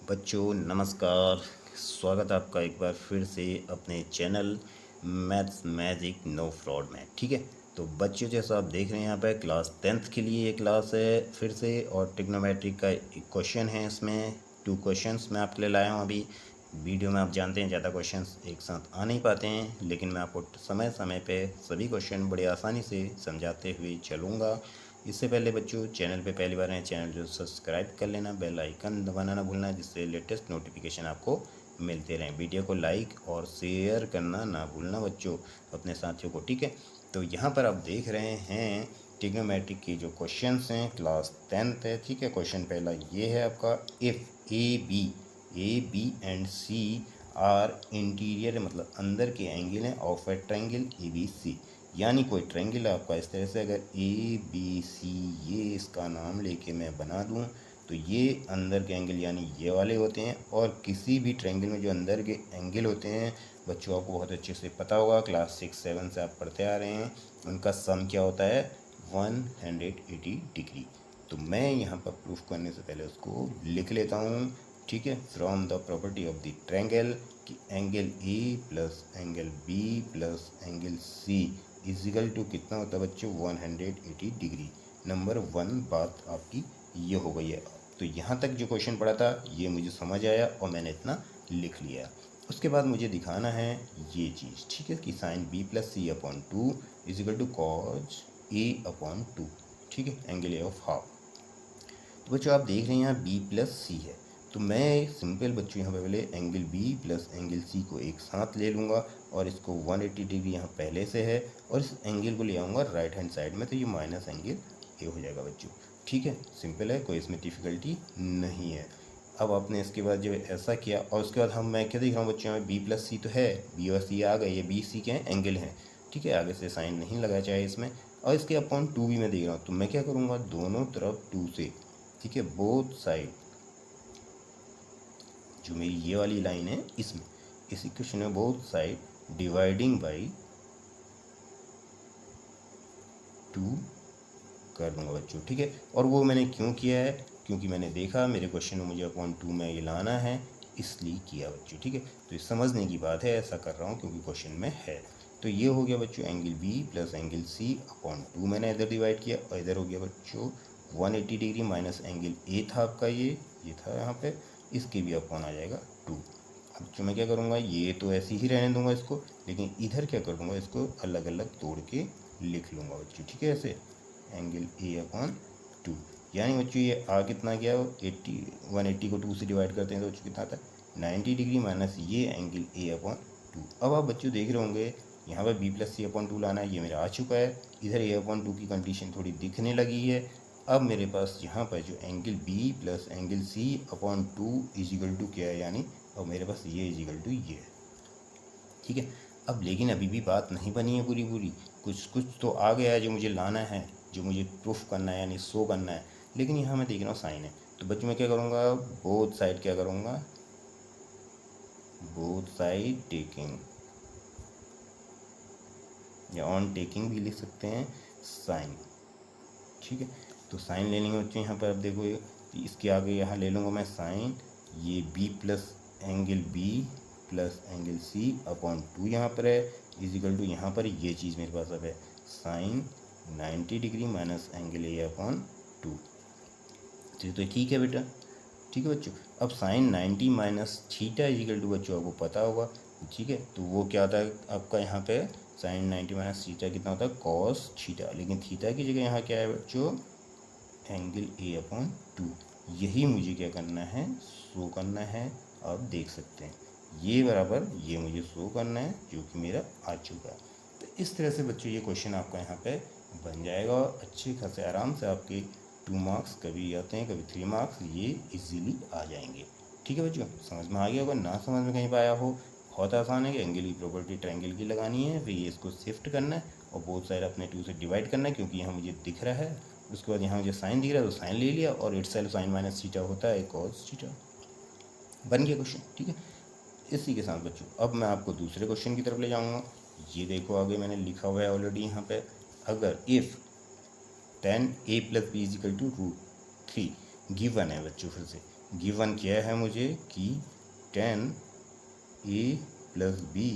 बच्चों नमस्कार। स्वागत है आपका एक बार फिर से अपने channel maths magic no fraud में। ठीक है, तो बच्चों जैसा आप देख रहे हैं यहाँ पे क्लास 10th के लिए ये क्लास है फिर से, और ट्रिग्नोमेट्रिक का एक क्वेश्चन है। इसमें 2 क्वेश्चंस मैं आपके लिए लाया हूँ। अभी वीडियो में आप जानते हैं ज़्यादा क्वेश्चंस एक साथ आ नहीं पाते हैं, लेकिन मैं आपको समय समय पे सभी क्वेश्चन बड़े आसानी से समझाते हुए चलूँगा। इससे पहले बच्चों, चैनल पे पहली बार हैं, चैनल को सब्सक्राइब कर लेना, बेल आइकन दबाना ना भूलना, जिससे लेटेस्ट नोटिफिकेशन आपको मिलते रहें। वीडियो को लाइक और शेयर करना ना भूलना बच्चों अपने साथियों को। ठीक है, तो यहाँ पर आप देख रहे हैं ट्रिग्नोमेट्रिक की जो क्वेश्चंस हैं, क्लास 10th है। ठीक है, क्वेश्चन पहला ये है आपका, if A B and C are interior, मतलब अंदर के एंगल हैं, of a triangle A B C. यानी कोई ट्रायंगल आपका इस तरह से, अगर ए बी सी ये इसका नाम लेके मैं बना दूं, तो ये अंदर के एंगल यानी ये वाले होते हैं। और किसी भी ट्रायंगल में जो अंदर के एंगल होते हैं बच्चों, आपको बहुत अच्छे से पता होगा, क्लास 6-7 से आप पढ़ते आ रहे हैं, उनका सम क्या होता है, 180 डिग्री। तो मैं यहाँ पर प्रूफ करने से पहले उसको लिख लेता हूँ। ठीक है, from the property of the triangle कि angle A plus angle B plus angle C equal to कितना होता है बच्चों, 180 डिग्री। नंबर 1 बात आपकी ये हो गई है। तो यहाँ तक जो क्वेश्चन पढ़ा था ये मुझे समझ आया और मैंने इतना लिख लिया। उसके बाद मुझे दिखाना है ये चीज़। ठीक है, कि sine B plus C upon 2 equal to cos A upon 2। ठीक है, एंगल ए ऑफ हाफ। तो बच्चों आप देख रहे हैं यहाँ बी प्लस सी है, तो मैं सिंपल बच्चों यहाँ पे पहले angle B plus angle C को एक साथ ले लूँगा, और इसको 180 डिग्री यहाँ पहले से है, और इस एंगल को ले आऊँगा राइट हैंड साइड में, तो ये माइनस एंगल ए हो जाएगा बच्चों। ठीक है, सिंपल है, कोई इसमें डिफ़िकल्टी नहीं है। अब आपने इसके बाद जो ऐसा किया, और उसके बाद मैं क्या देख रहा हूँ बच्चों, यहाँ बी प्लस सी तो है, बी और सी आ गए, ये बी सी के हैं एंगल हैं। ठीक है, आगे से साइन नहीं लगा चाहे इसमें, और इसके अपॉन 2 भी मैं देख रहा हूँ। तो मैं क्या करूँगा, दोनों तरफ 2 से, ठीक है, बोथ साइड, जो मेरी ये वाली लाइन है इसमें, इस इक्वेशन में बोथ साइड डिवाइडिंग बाई 2 कर दूंगा बच्चों। ठीक है, और वो मैंने क्यों किया है, क्योंकि मैंने देखा मेरे क्वेश्चन में मुझे अपॉन 2 में ये लाना है, इसलिए किया बच्चों। ठीक है, तो ये समझने की बात है, ऐसा कर रहा हूँ क्योंकि क्वेश्चन में है। तो ये हो गया बच्चों angle B plus angle C upon 2 मैंने इधर डिवाइड किया, और इधर हो गया बच्चों 180 डिग्री माइनस एंगल ए था आपका, ये था यहाँ पे, इसके भी अपॉन आ जाएगा 2। अब जो मैं क्या करूँगा, ये तो ऐसे ही रहने दूंगा इसको, लेकिन इधर क्या कर दूंगा, इसको अलग अलग तोड़ के लिख लूँगा बच्चों। ठीक है, ऐसे एंगल ए अपॉन 2, यानी बच्चों ये आ कितना गया, 180 को 2 से डिवाइड करते हैं तो बच्चों कितना आता है 90 डिग्री माइनस ये एंगल ए अपॉन 2। अब आप बच्चों देख रहे होंगे यहाँ पर बी प्लस सी अपॉन 2 लाना है, ये मेरा आ चुका है। इधर ए अपॉन 2 की कंडीशन थोड़ी दिखने लगी है। अब मेरे पास यहाँ पर जो angle B plus angle C upon 2 equal to क्या है, यानी अब मेरे पास ये इजिकल टू ये है। ठीक है, अब लेकिन अभी भी बात नहीं बनी है पूरी पूरी, कुछ कुछ तो आ गया है जो मुझे लाना है, जो मुझे प्रूफ करना है यानी शो करना है। लेकिन यहाँ मैं देख रहा हूँ साइन है, तो बच्चों मैं क्या करूँगा, बोथ साइड क्या करूँगा, बोथ साइड टेकिंग, या ऑन टेकिंग भी लिख सकते हैं, साइन। ठीक है, तो साइन ले लेंगे बच्चों। यहाँ पर अब देखो इसके आगे यहाँ ले लूँगा मैं साइन, ये B plus angle B plus angle C upon 2 यहाँ पर है, इजिकल टू यहाँ पर ये चीज़ मेरे पास अब है, sine 90 degree minus angle A upon 2। तो ठीक है बेटा। ठीक है बच्चों, अब sine 90 minus theta equal to बच्चों आपको पता होगा। ठीक है, तो वो क्या होता है आपका यहाँ पे, साइन 90 माइनस थीटा कितना होता है, कॉस थीटा। लेकिन थीटा की जगह यहाँ क्या है बच्चों, एंगल ए अपॉन 2। यही मुझे क्या करना है, शो करना है। आप देख सकते हैं ये बराबर ये मुझे शो करना है, जो कि मेरा आ चुका है। तो इस तरह से बच्चों ये क्वेश्चन आपका यहाँ पे बन जाएगा, और अच्छे खासे आराम से आपके 2 मार्क्स कभी आते हैं कभी 3 मार्क्स, ये इजीली आ जाएंगे। ठीक है बच्चों, समझ में आ गया होगा, ना समझ में कहीं पाया हो, बहुत आसान है कि एंगल की प्रॉपर्टी ट्रायंगल की लगानी है, फिर ये इसको शिफ्ट करना है, और बोथ साइड अपने 2 से डिवाइड करना है, क्योंकि यहाँ मुझे दिख रहा है। उसके बाद यहाँ मुझे साइन दिख रहा है तो साइन ले लिया, और itself sine minus theta होता है कॉस थीटा। बन गया क्वेश्चन। ठीक है, इसी के साथ बच्चों अब मैं आपको दूसरे क्वेश्चन की तरफ ले जाऊँगा। ये देखो आगे मैंने लिखा हुआ है ऑलरेडी यहाँ पे, अगर if tan a plus B equal to √3 given है बच्चों, फिर से गिवन क्या है मुझे कि 10 a plus B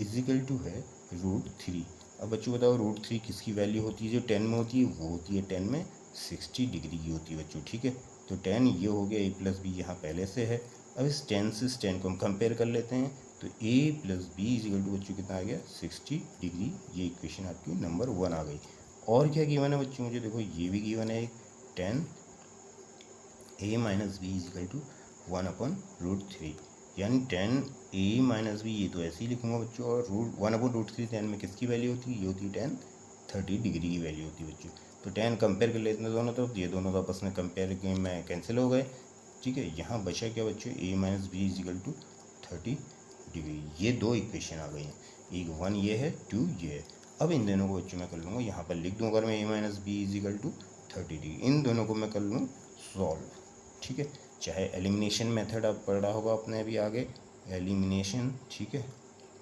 equal to है √3। अब बच्चों बताओ √3 किसकी वैल्यू होती है? जो 10 में होती है वो होती है 10 में 60 डिग्री की होती है बच्चों, ठीक है। तो 10 ये हो गया, a प्लस बी यहाँ पहले से है। अब इस 10 से इस 10 को हम कंपेयर कर लेते हैं, तो a plus B equal to बच्चों कितना आ गया? 60 डिग्री। ये इक्वेशन आपकी नंबर 1 आ गई। और क्या गिवन है बच्चों? मुझे देखो ये भी गिवन है 10 a minus B equal to 1/√3, यानी 10 a माइनस बी, ये तो ऐसे ही लिखूंगा बच्चों। और 1/√3 10 में किसकी वैल्यू होती है? ये होती है 10 30 डिग्री की वैल्यू होती है बच्चों। तो 10 कंपेयर कर लेते हैं दोनों तरफ, ये दोनों तो आपस में कंपेयर में कैंसिल हो गए, ठीक है। यहाँ बचा क्या बच्चों? a minus B equal to 30 degree. ये दो इक्वेशन आ गई हैं, एक 1 ये है, 2 ये है। अब इन दोनों को बच्चों मैं कर लूँगा, यहाँ पर लिख दूँ अगर मैं a minus B equal to 30 degree, इन दोनों को मैं कर लूँ सॉल्व, ठीक है। चाहे एलिमिनेशन मेथड आप पढ़ा होगा अपने अभी आगे, एलिमिनेशन, ठीक है,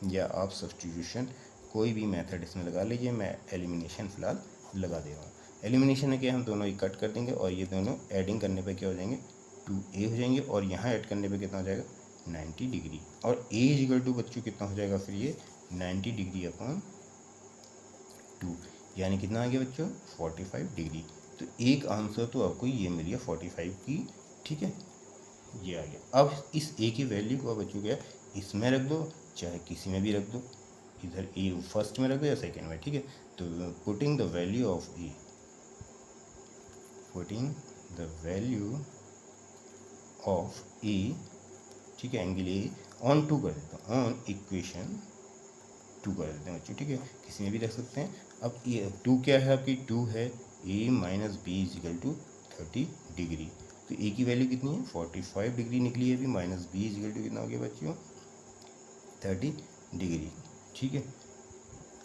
या आप सब्स्टिट्यूशन, कोई भी मेथड इसमें लगा लीजिए। मैं एलिमिनेशन फ़िलहाल लगा दे रहा हूँ। एलिमिनेशन में क्या, हम दोनों ही कट कर देंगे और ये दोनों एडिंग करने पे क्या हो जाएंगे? 2a हो जाएंगे, और यहाँ ऐड करने पे कितना हो जाएगा? 90 डिग्री। और a इजिकल टू बच्चों कितना हो जाएगा फिर? ये 90 डिग्री अपॉन 2, यानी कितना आ गया बच्चों? 45 डिग्री। तो एक आंसर तो आपको ये मिल गया 45 की, ठीक है, ये आ गया। अब इस a की वैल्यू को बच्चों क्या, इसमें रख दो चाहे किसी में भी रख दो, इधर a फर्स्ट में रख दो या सेकंड में, ठीक है। तो putting the value of a, putting the value of a, ठीक है, एंगल a ऑन 2 कर देता हूँ, ऑन इक्वेशन 2 कर देते हैं बच्चों, ठीक है, किसी में भी रख सकते हैं। अब ये 2 क्या है आपकी? 2 है a minus B equal to 30 degree. तो a की वैल्यू कितनी है? 45 डिग्री निकली है अभी, माइनस बी इजिकल टू कितना हो गया बच्चों? 30 डिग्री, ठीक है।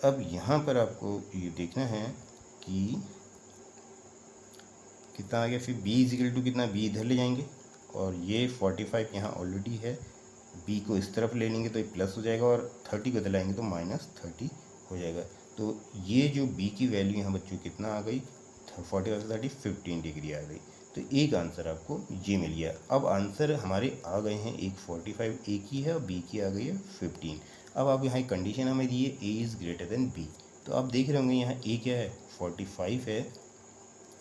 अब यहाँ पर आपको ये देखना है कि कितना आ गया फिर b इजिकल टू कितना? b इधर ले जाएंगे, और ये 45 यहाँ ऑलरेडी है, b को इस तरफ ले लेंगे तो ये प्लस हो जाएगा, और 30 को इधर लाएंगे तो -30 हो जाएगा। तो ये जो b की वैल्यू यहाँ बच्चों कितना आ गई? 45 से 30 15 डिग्री आ गई। तो एक आंसर आपको ये मिल गया। अब आंसर हमारे आ गए हैं, एक 45 a की है और b की आ गई है 15। अब आप यहाँ कंडीशन हमें दी है a is greater than b, तो आप देख रहे होंगे यहाँ a क्या है? 45 है,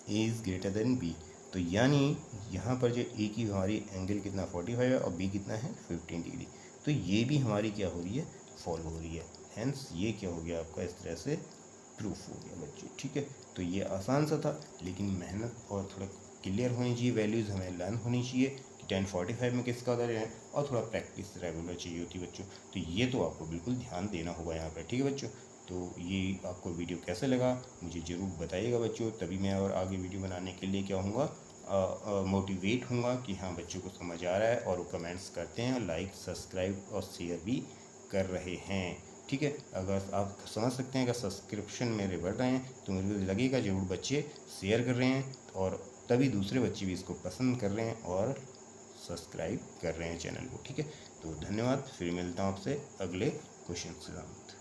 a is greater than b, तो यानी यहाँ पर जो a की हमारी एंगल कितना 45 है और b कितना है 15 डिग्री। तो ये भी हमारी क्या हो रही है? फॉलो हो रही है। हेंस ये क्या हो गया आपका? इस तरह से प्रूफ हो गया बच्चों, ठीक है। तो ये आसान सा था, लेकिन मेहनत और थोड़ा क्लियर होनी चाहिए, वैल्यूज़ हमें लर्न होनी चाहिए कि 1045 में किसका कदर है, और थोड़ा प्रैक्टिस रेगुलर चाहिए होती है बच्चों। तो ये तो आपको बिल्कुल ध्यान देना होगा यहाँ पर, ठीक है बच्चों। तो ये आपको वीडियो कैसा लगा मुझे ज़रूर बताइएगा बच्चों, तभी मैं और आगे वीडियो बनाने के लिए क्या होऊंगा, मोटिवेट होऊंगा कि हाँ बच्चों को समझ आ रहा है, और वो कमेंट्स करते हैं, लाइक सब्सक्राइब और शेयर भी कर रहे हैं, ठीक है। अगर आप समझ सकते हैं, अगर सब्सक्रिप्शन मेरे बढ़ रहे हैं तो मुझे लगेगा ज़रूर बच्चे शेयर कर रहे हैं, और तभी दूसरे बच्चे भी इसको पसंद कर रहे हैं और सब्सक्राइब कर रहे हैं चैनल को, ठीक है। तो धन्यवाद, फिर मिलता हूँ आपसे अगले क्वेश्चन के साथ।